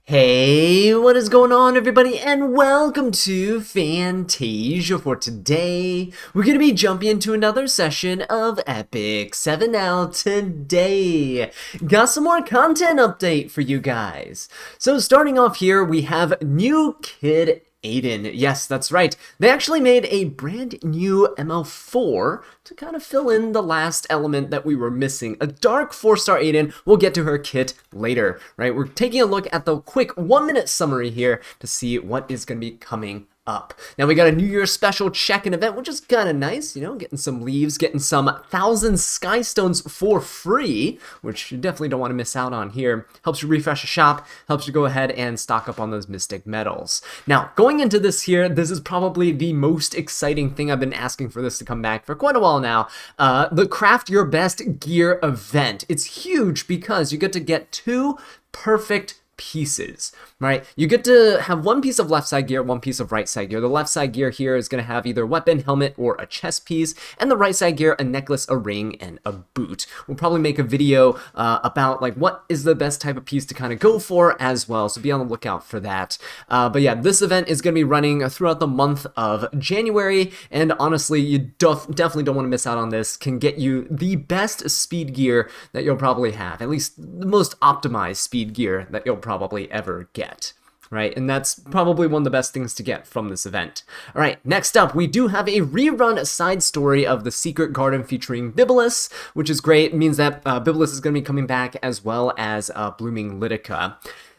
Hey, what is going on, everybody, and welcome to Fantasia. For today, we're going to be jumping into another session of Epic 7 now today. Got some more content update for you guys. So starting off here, we have New Kid Aiden. Yes, that's right. They actually made a brand new ML4 to kind of fill in the last element that we were missing. A dark 4-star Aiden. We'll get to her kit later, right? We're taking a look at the quick 1-minute summary here to see what is going to be coming up. Now we got a New Year's special check-in event, which is kind of nice, you know, getting some leaves, getting some 1,000 Skystones for free, which you definitely don't want to miss out on here. Helps you refresh the shop, helps you go ahead and stock up on those mystic metals. Now, going into this here, this is probably the most exciting thing. I've been asking for this to come back for quite a while now. The Craft Your Best Gear event. It's huge because you get to get 2 perfect pieces, right? You get to have 1 piece of left side gear, 1 piece of right side gear. The left side gear here is going to have either weapon, helmet, or a chest piece, and the right side gear, a necklace, a ring, and a boot. We'll probably make a video about like what is the best type of piece to kind of go for as well, so be on the lookout for that. But yeah, this event is going to be running throughout the month of January, and honestly, you definitely don't want to miss out on this. Can get you the best speed gear that you'll probably have, at least the most optimized speed gear that you'll probably ever get, right? And that's probably one of the best things to get from this event. All right, next up, we do have a rerun side story of the Secret Garden featuring Bibulus, which is great. It means that Bibulus is going to be coming back, as well as Blooming Litica.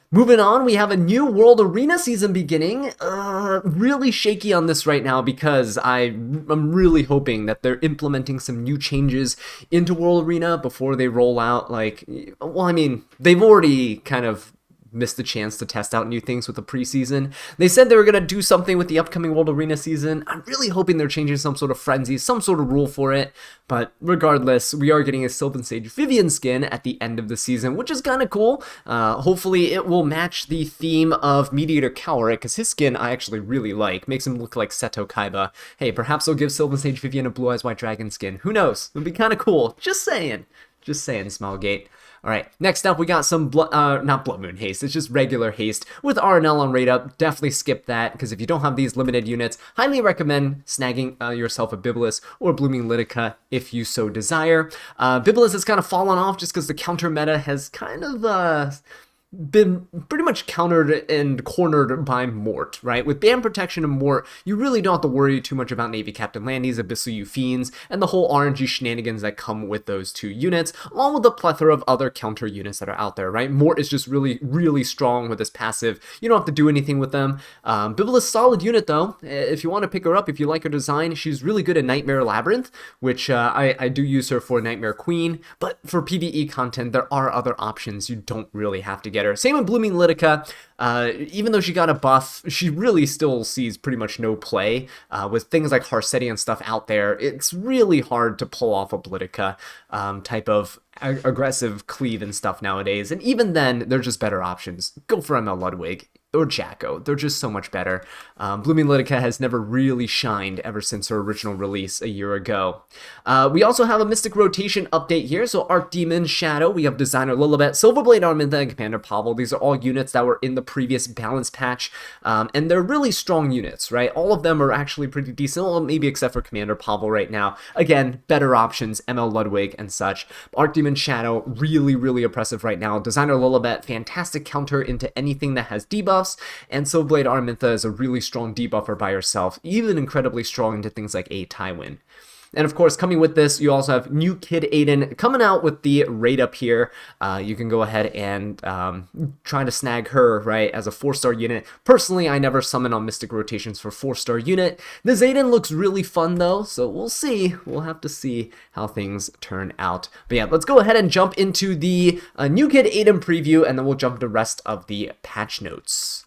Moving on, we have a new World Arena season beginning. Really shaky on this right now because I'm really hoping that they're implementing some new changes into World Arena before they roll out, like, well, I mean, they've already kind of missed the chance to test out new things with the preseason. They said they were going to do something with the upcoming World Arena season. I'm really hoping they're changing some sort of frenzy, some sort of rule for it. But regardless, we are getting a Sylvan Sage Vivian skin at the end of the season, which is kind of cool. Hopefully it will match the theme of Mediator Cowric, because his skin I actually really like. Makes him look like Seto Kaiba. Hey, perhaps they'll give Sylvan Sage Vivian a Blue Eyes White Dragon skin. Who knows? It would be kind of cool. Just saying. Just saying, Smilegate. Alright, next up we got some, not Blood Moon Haste, it's just regular Haste with RNL on rate up. Definitely skip that, because if you don't have these limited units, highly recommend snagging yourself a Bibulus or Blooming Litica if you so desire. Bibulus has kind of fallen off just because the counter meta has kind of been pretty much countered and cornered by Mort, right? With Band Protection and Mort, you really don't have to worry too much about Navy Captain Landy's Abyssal U Fiends and the whole RNG shenanigans that come with those 2 units, along with the plethora of other counter units that are out there, right? Mort is just really, really strong with his passive. You don't have to do anything with them. Bibulus, solid unit though. If you want to pick her up, if you like her design, she's really good at Nightmare Labyrinth, which I do use her for Nightmare Queen, but for PvE content, there are other options. You don't really have to get her. Same with Blooming Litica. Even though she got a buff, she really still sees pretty much no play. With things like Harsetti and stuff out there, it's really hard to pull off a Litica type of aggressive cleave and stuff nowadays. And even then, they're just better options. Go for ML Ludwig or Jacko. They're just so much better. Blooming Litica has never really shined ever since her original release a year ago. We also have a Mystic Rotation update here. So Archdemon, Shadow, we have Designer Lilibet, Silverblade Arminta, and Commander Pavel. These are all units that were in the previous balance patch, and they're really strong units, right? All of them are actually pretty decent, well, maybe except for Commander Pavel right now. Again, better options, ML Ludwig and such. Archdemon, Shadow, really, really oppressive right now. Designer Lilibet, fantastic counter into anything that has debuffs, and Silverblade Arminta is a really strong debuffer by herself, even incredibly strong into things like a Tywin. And of course, coming with this, you also have New Kid Aiden coming out with the rate up here. You can go ahead and try to snag her, right, as a 4-star unit. Personally, I never summon on Mystic Rotations for 4-star unit. This Aiden looks really fun, though, so we'll see. We'll have to see how things turn out. But yeah, let's go ahead and jump into the New Kid Aiden preview, and then we'll jump to the rest of the patch notes.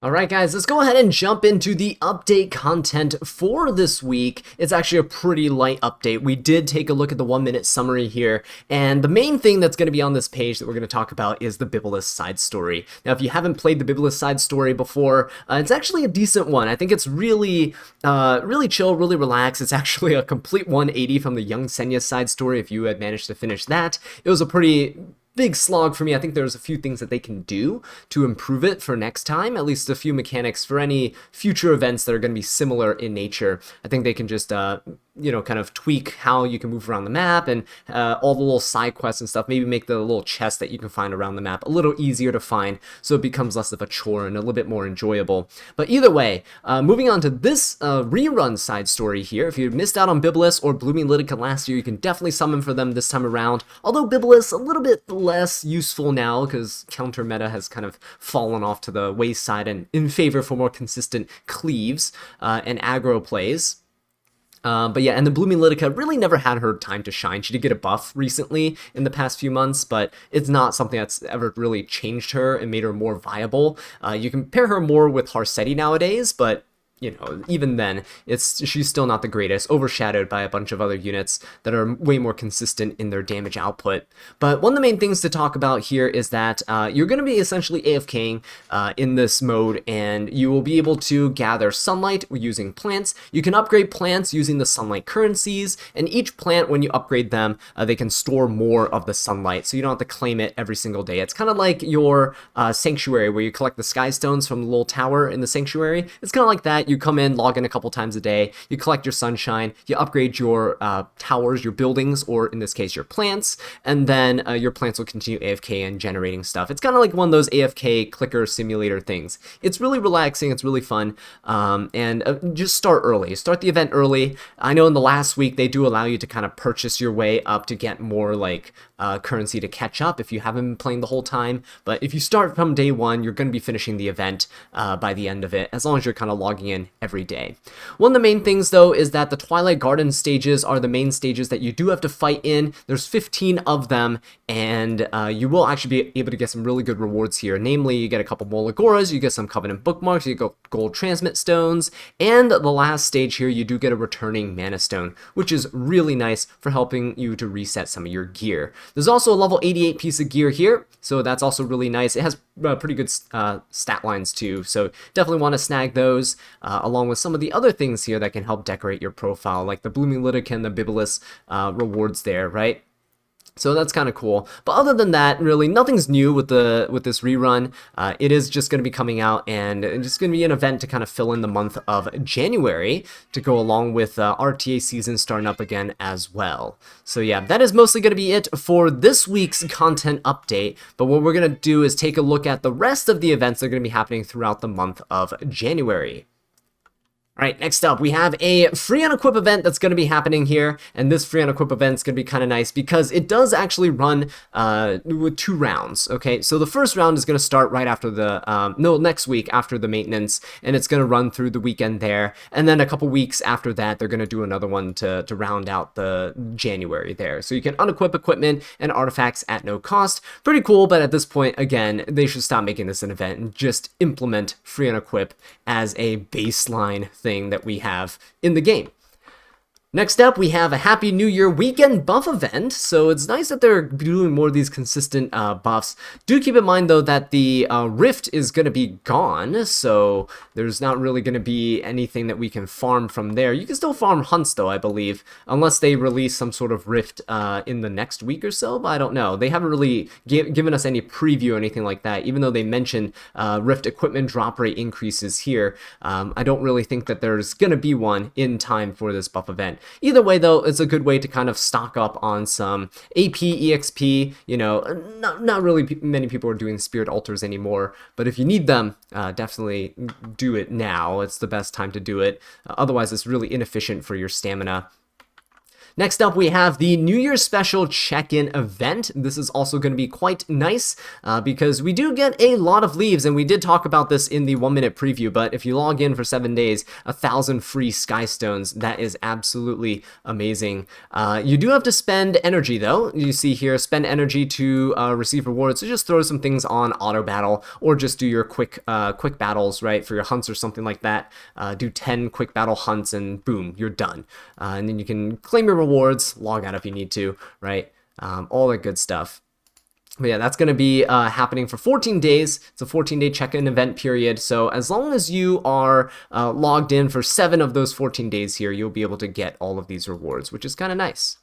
Alright guys, let's go ahead and jump into the update content for this week. It's actually a pretty light update. We did take a look at the 1-minute summary here, and the main thing that's going to be on this page that we're going to talk about is the Bibulus side story. Now, if you haven't played the Bibulus side story before, it's actually a decent one. I think it's really chill, really relaxed. It's actually a complete 180 from the Young Senya side story if you had managed to finish that. It was a pretty big slog for me. I think there's a few things that they can do to improve it for next time, at least a few mechanics for any future events that are going to be similar in nature. I think they can just kind of tweak how you can move around the map and all the little side quests and stuff. Maybe make the little chest that you can find around the map a little easier to find, so it becomes less of a chore and a little bit more enjoyable. But either way, moving on to this rerun side story here. If you missed out on Bibulus or Blooming Litica last year, you can definitely summon for them this time around. Although Bibulus a little bit less useful now because counter meta has kind of fallen off to the wayside and in favor for more consistent cleaves and aggro plays. But yeah, and the Blooming Litica really never had her time to shine. She did get a buff recently in the past few months, but it's not something that's ever really changed her and made her more viable. You can pair her more with Harsetti nowadays, but even then, she's still not the greatest, overshadowed by a bunch of other units that are way more consistent in their damage output. But one of the main things to talk about here is that you're going to be essentially AFKing in this mode, and you will be able to gather sunlight using plants. You can upgrade plants using the sunlight currencies, and each plant, when you upgrade them, they can store more of the sunlight, so you don't have to claim it every single day. It's kind of like your sanctuary, where you collect the Skystones from the little tower in the sanctuary. It's kind of like that. You come in, log in a couple times a day, you collect your sunshine, you upgrade your towers, your buildings, or in this case, your plants, and then your plants will continue AFK and generating stuff. It's kind of like one of those AFK clicker simulator things. It's really relaxing, it's really fun, and just start early. Start the event early. I know in the last week, they do allow you to kind of purchase your way up to get more like currency to catch up if you haven't been playing the whole time, but if you start from day one, you're going to be finishing the event by the end of it, as long as you're kind of logging in every day. One of the main things though is that the Twilight Garden stages are the main stages that you do have to fight in. There's 15 of them, and you will actually be able to get some really good rewards here. Namely, you get a couple Molagoras, you get some Covenant bookmarks, you get gold transmit stones, and the last stage here you do get a returning mana stone, which is really nice for helping you to reset some of your gear. There's also a level 88 piece of gear here, so that's also really nice. It has pretty good stat lines too, so definitely want to snag those, along with some of the other things here that can help decorate your profile, like the Blooming Litica and the Bibulus rewards there, right? So that's kind of cool. But other than that, really nothing's new with this rerun. It is just going to be coming out, and it's just going to be an event to kind of fill in the month of January to go along with RTA season starting up again as well. So yeah, that is mostly going to be it for this week's content update. But what we're going to do is take a look at the rest of the events that are going to be happening throughout the month of January. Alright, next up, we have a free Unequip event that's going to be happening here, and this free Unequip event is going to be kind of nice because it does actually run with 2 rounds, okay? So the first round is going to start right after the, next week after the maintenance, and it's going to run through the weekend there, and then a couple weeks after that, they're going to do another one to round out the January there. So you can unequip equipment and artifacts at no cost. Pretty cool, but at this point, again, they should stop making this an event and just implement free Unequip as a baseline thing that we have in the game. Next up, we have a Happy New Year weekend buff event, so it's nice that they're doing more of these consistent buffs. Do keep in mind, though, that the Rift is going to be gone, so there's not really going to be anything that we can farm from there. You can still farm hunts, though, I believe, unless they release some sort of Rift in the next week or so, but I don't know. They haven't really given us any preview or anything like that, even though they mentioned Rift equipment drop rate increases here. I don't really think that there's going to be one in time for this buff event. Either way, though, it's a good way to kind of stock up on some AP, EXP, not really many people are doing Spirit Altars anymore, but if you need them, definitely do it now. It's the best time to do it. Otherwise, it's really inefficient for your stamina. Next up, we have the New Year's Special check-in event. This is also going to be quite nice because we do get a lot of leaves, and we did talk about this in the 1-minute preview, but if you log in for 7 days, 1,000 free Skystones. That is absolutely amazing. You do have to spend energy, though. You see here, spend energy to receive rewards, so just throw some things on auto battle, or just do your quick battles, right, for your hunts or something like that. Do 10 quick battle hunts, and boom, you're done. And then you can claim your rewards, log out if you need to, right? All that good stuff. But yeah, that's going to be happening for 14 days. It's a 14-day check-in event period. So as long as you are logged in for 7 of those 14 days here, you'll be able to get all of these rewards, which is kind of nice.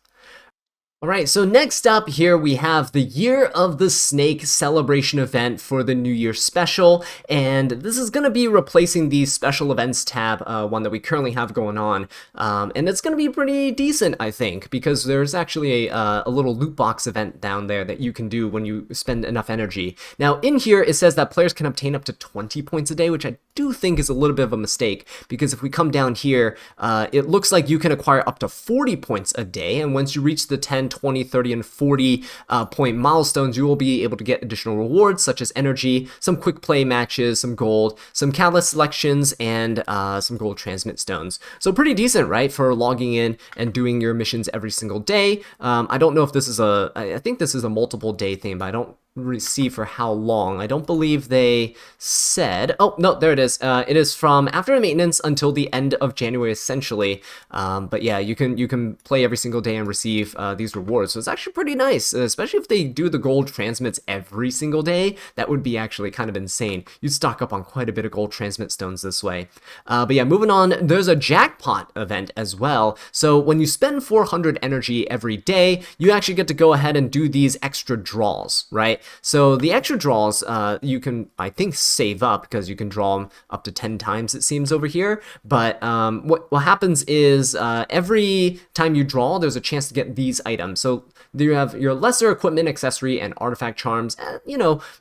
Alright, so next up here we have the Year of the Snake celebration event for the New Year special, and this is going to be replacing the special events tab, one that we currently have going on, and it's going to be pretty decent, I think, because there's actually a little loot box event down there that you can do when you spend enough energy. Now in here it says that players can obtain up to 20 points a day, which I do think is a little bit of a mistake, because if we come down here, it looks like you can acquire up to 40 points a day, and once you reach the 10, 20, 30, and 40 point milestones, you will be able to get additional rewards such as energy, some quick play matches, some gold, some catalyst selections, and some gold transmit stones. So pretty decent, right, for logging in and doing your missions every single day. I don't know if this is I think this is a multiple day thing, but I don't see for how long. I don't believe they said. Oh no, there it is. It is from after maintenance until the end of January, essentially. But yeah, you can play every single day and receive these rewards. So it's actually pretty nice, especially if they do the gold transmits every single day. That would be actually kind of insane. You'd stock up on quite a bit of gold transmit stones this way. But yeah, moving on. There's a jackpot event as well. So when you spend 400 energy every day, you actually get to go ahead and do these extra draws, right? So the extra draws, you can, I think, save up because you can draw them up to 10 times, it seems, over here. But what happens is every time you draw, there's a chance to get these items. So you have your lesser equipment, accessory, and artifact charms at,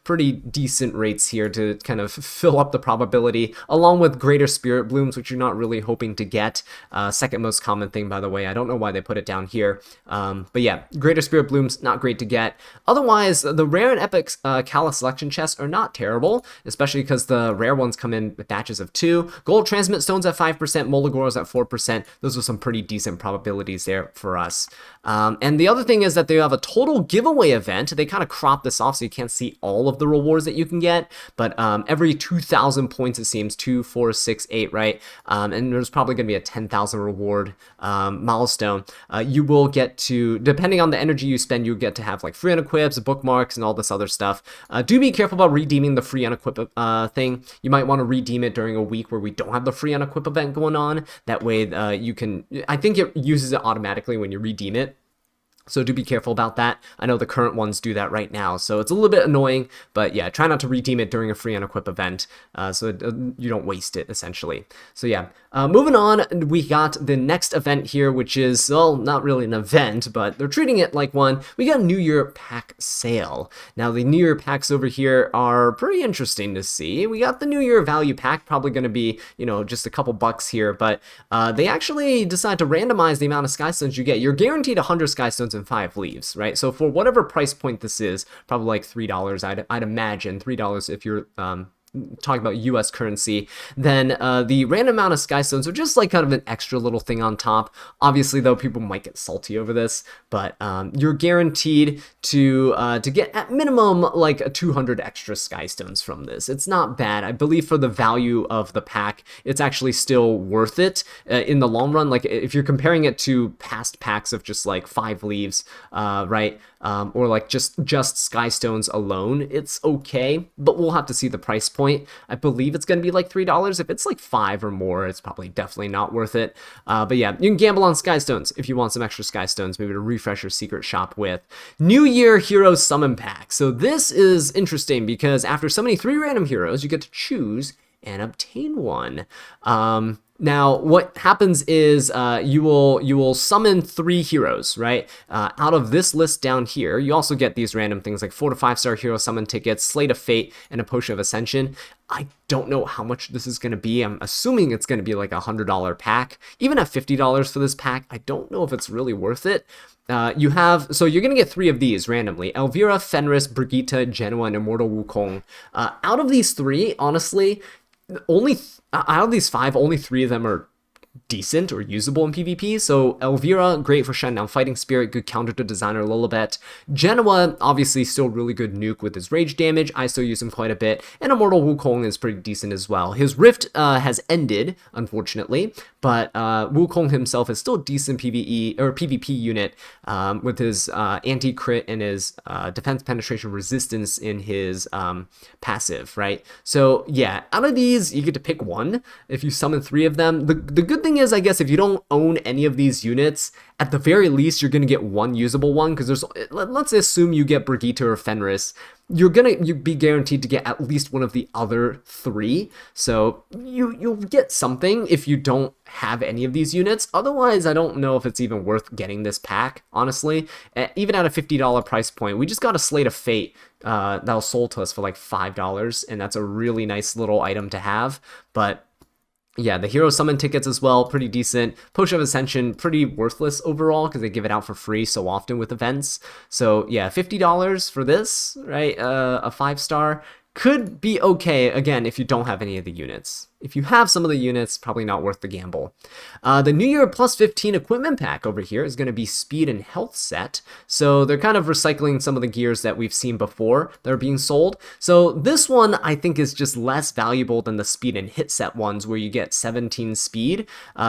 pretty decent rates here to kind of fill up the probability, along with greater spirit blooms, which you're not really hoping to get. Second most common thing, by the way. I don't know why they put it down here. But yeah, greater spirit blooms, not great to get. Otherwise, the rare and epic Kala selection chests are not terrible, especially because the rare ones come in with batches of 2. Gold transmit stones at 5%, Molagoras at 4%. Those are some pretty decent probabilities there for us. And the other thing is that they have a total giveaway event. They kind of crop this off so you can't see all of the rewards that you can get, but every 2,000 points, it seems, 2, 4, 6, 8, right? And there's probably going to be a 10,000 reward milestone. You will get to, depending on the energy you spend, you get to have like free unequips, bookmarks, and all this other stuff. Do be careful about redeeming the free unequip thing. You might want to redeem it during a week where we don't have the free unequip event going on. That way you can, I think it uses it automatically when you redeem it. So do be careful about that. I know the current ones do that right now, so it's a little bit annoying, but yeah, try not to redeem it during a free unequip event, so you don't waste it, essentially. So yeah, moving on, we got the next event here, which is, well, not really an event, but they're treating it like one. We got a New Year pack sale. Now, the New Year packs over here are pretty interesting to see. We got the New Year value pack, probably going to be, just a couple bucks here, but they actually decide to randomize the amount of Skystones you get. You're guaranteed 100 Skystones and 5 leaves, right? So for whatever price point this is, probably like $3, I'd imagine $3 if you're talking about US currency, then the random amount of Skystones are just like kind of an extra little thing on top. Obviously, though, people might get salty over this, but you're guaranteed to get at minimum like 200 extra Skystones from this. It's not bad. I believe for the value of the pack, it's actually still worth it in the long run. Like if you're comparing it to past packs of just like 5 leaves, right? Or like just Skystones alone, it's okay, but we'll have to see the price point. I believe it's going to be like $3. If it's like 5 or more, it's probably definitely not worth it. But yeah, you can gamble on Skystones if you want some extra Skystones, maybe to refresh your secret shop with. New Year Hero Summon Pack. So this is interesting because after summoning 3 random heroes, you get to choose and obtain one. Now, what happens is you will summon 3 heroes, right? Out of this list down here, you also get these random things like 4 to 5-star hero summon tickets, Slate of Fate, and a Potion of Ascension. I don't know how much this is going to be. I'm assuming it's going to be like a $100 pack. Even at $50 for this pack, I don't know if it's really worth it. So you're going to get 3 of these randomly. Elvira, Fenris, Brigitte, Genoa, and Immortal Wukong. Out of these 3, honestly, out of these 5, only 3 of them are decent or usable in PvP. So Elvira, great for shutting down Fighting Spirit, good counter to Designer Lilibet. Genoa, obviously still really good nuke with his rage damage. I still use him quite a bit. And Immortal Wukong is pretty decent as well. His Rift has ended, unfortunately, but Wukong himself is still a decent PvE or PvP unit with his anti-crit and his defense penetration resistance in his passive, right? So yeah, out of these, you get to pick one if you summon 3 of them. The good thing is, I guess, if you don't own any of these units, at the very least, you're going to get one usable one, because let's assume you get Brigitte or Fenris. You'll be guaranteed to get at least one of the other 3. So you'll get something if you don't have any of these units. Otherwise, I don't know if it's even worth getting this pack, honestly. Even at a $50 price point, we just got a Slate of Fate that was sold to us for like $5, and that's a really nice little item to have. But yeah, the Hero Summon tickets as well, pretty decent. Potion of Ascension, pretty worthless overall because they give it out for free so often with events. So yeah, $50 for this, right? A 5-star could be okay, again, if you don't have any of the units. If you have some of the units, probably not worth the gamble. The New Year plus 15 equipment pack over here is going to be speed and health set. So they're kind of recycling some of the gears that we've seen before that are being sold. So this one I think is just less valuable than the speed and hit set ones where you get 17 speed.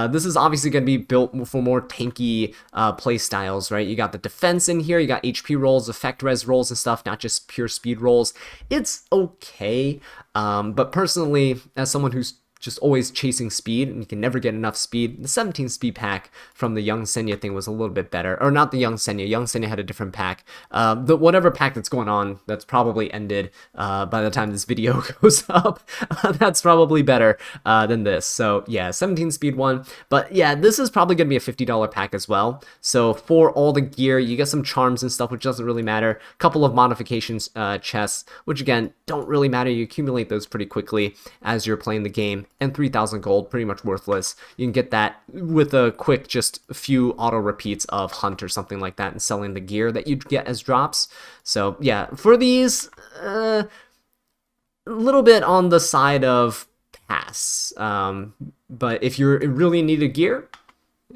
This is obviously going to be built for more tanky play styles, right? You got the defense in here, you got HP rolls, effect res rolls and stuff, not just pure speed rolls. It's okay, but personally, as someone who's just always chasing speed, and you can never get enough speed. The 17 speed pack from the Young Senya thing was a little bit better. Or not the Young Senya. Young Senya had a different pack. Whatever pack that's going on, that's probably ended by the time this video goes up. That's probably better than this. So yeah, 17 speed one. But yeah, this is probably going to be a $50 pack as well. So for all the gear, you get some charms and stuff, which doesn't really matter. A couple of modifications chests, which again, don't really matter. You accumulate those pretty quickly as you're playing the game. And 3,000 gold, pretty much worthless. You can get that with a quick, just a few auto repeats of Hunt or something like that, and selling the gear that you'd get as drops. So yeah, for these, a little bit on the side of pass. But if you're really in need of gear,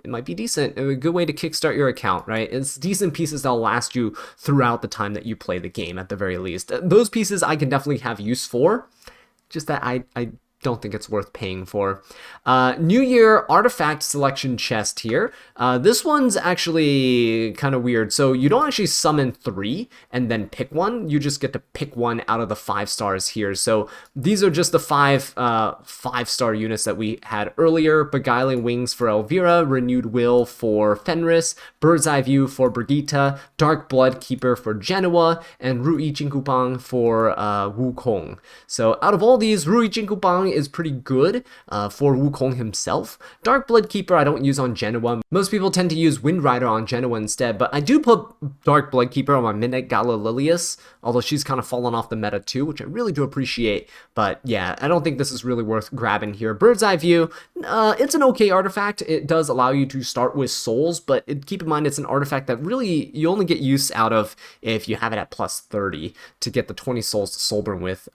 it might be decent. A good way to kickstart your account, right? It's decent pieces that'll last you throughout the time that you play the game, at the very least. Those pieces I can definitely have use for, just that I don't think it's worth paying for. New Year artifact selection chest here. This one's actually kind of weird. So you don't actually summon 3 and then pick one. You just get to pick one out of the 5 stars here. So these are just the 5-star units that we had earlier. Beguiling Wings for Elvira, Renewed Will for Fenris, Bird's Eye View for Brigitte, Dark Blood Keeper for Genoa, and Rui Jinkupang for Wukong. So out of all these, Rui Jinkupang is pretty good for Wukong himself. Dark Blood Keeper I don't use on Genoa. Most people tend to use Wind Rider on Genoa instead, but I do put Dark Blood Keeper on my Midnight Gala Lilius, although she's kind of fallen off the meta too, which I really do appreciate. But yeah, I don't think this is really worth grabbing here. Bird's Eye View, it's an okay artifact. It does allow you to start with souls, but keep in mind it's an artifact that really you only get use out of if you have it at plus 30 to get the 20 souls to Soulburn with.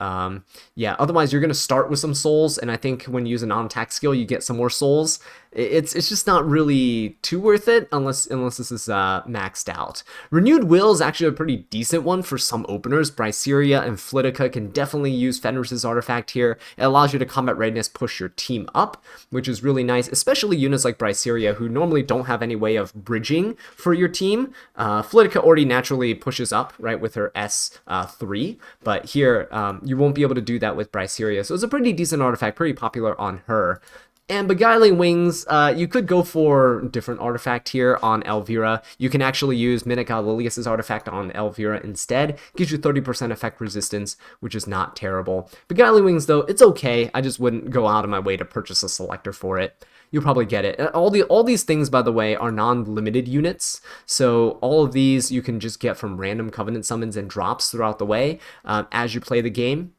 Yeah, otherwise you're going to start with some souls, and I think when you use a non-attack skill, you get some more souls. It's just not really too worth it unless this is maxed out. Renewed Will is actually a pretty decent one for some openers. Bryceria and Flitica can definitely use Fenris's artifact here. It allows you to combat readiness push your team up, which is really nice, especially units like Bryceria who normally don't have any way of bridging for your team. Flitica already naturally pushes up, right, with her S3, but here you won't be able to do that with Bryceria. So it's a pretty decent artifact, pretty popular on her. And Beguiling Wings, you could go for a different artifact here on Elvira. You can actually use Midnight Gala Lilius' artifact on Elvira instead. Gives you 30% effect resistance, which is not terrible. Beguiling Wings, though, it's okay. I just wouldn't go out of my way to purchase a selector for it. You'll probably get it. All these things, by the way, are non-limited units. So all of these you can just get from random Covenant summons and drops throughout the way as you play the game.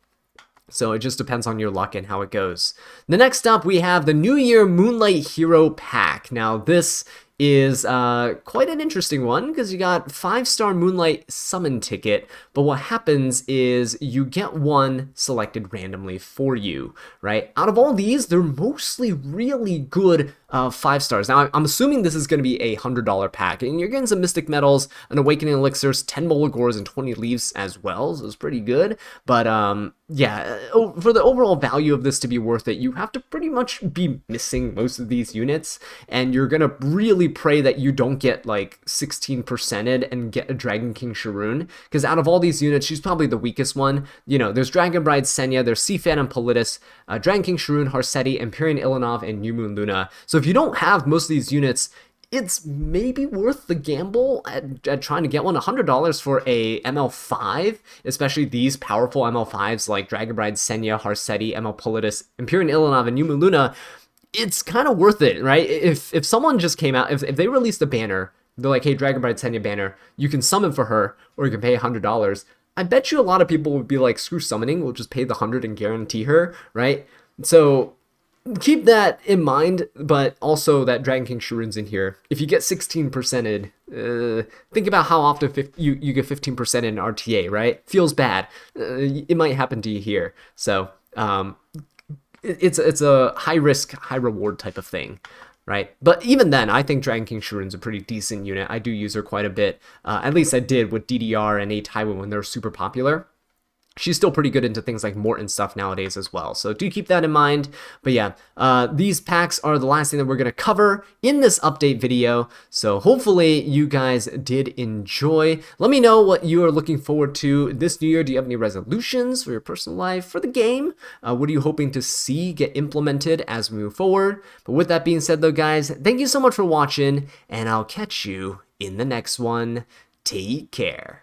So it just depends on your luck and how it goes. The next up, we have the New Year Moonlight Hero Pack. Now, this is quite an interesting one because you got 5-star Moonlight summon ticket, but what happens is you get one selected randomly for you, right? Out of all these, they're mostly really good 5 stars. Now, I'm assuming this is going to be a $100 pack, and you're getting some Mystic Metals, an Awakening Elixirs, 10 Molagors, and 20 Leaves as well, so it's pretty good, but yeah, for the overall value of this to be worth it, you have to pretty much be missing most of these units, and you're gonna really pray that you don't get like 16%ed and get a Dragon King Sharoon, because out of all these units, she's probably the weakest one. You know, there's Dragon Bride Senya, there's Seafan and Politis, Dragon King Sharoon, Harsetti, Empyrean Ilanov, and New Moon Luna. So if you don't have most of these units, it's maybe worth the gamble at trying to get one. $100 for a ML5, especially these powerful ML5s like Dragon Bride, Senya, Harsetti, ML Politis, Empyrean Ilanov, and New Moon Luna. It's kind of worth it, right? If someone just came out, if they released a banner, they're like, hey, Dragon Bride Senya banner, you can summon for her, or you can pay $100. I bet you a lot of people would be like, screw summoning, we'll just pay the 100 and guarantee her, right? So keep that in mind, but also that Dragon King Sharoon's in here. If you get 16%ed, think about how often you get 15% in RTA, right? Feels bad. It might happen to you here. So it's a high risk, high reward type of thing, right? But even then, I think Dragon King Sharoon's a pretty decent unit. I do use her quite a bit. At least I did with DDR and A Taiwan when they were super popular. She's still pretty good into things like Morton stuff nowadays as well. So do keep that in mind. But yeah, these packs are the last thing that we're going to cover in this update video. So hopefully you guys did enjoy. Let me know what you are looking forward to this new year. Do you have any resolutions for your personal life, for the game? What are you hoping to see get implemented as we move forward? But with that being said though, guys, thank you so much for watching, and I'll catch you in the next one. Take care.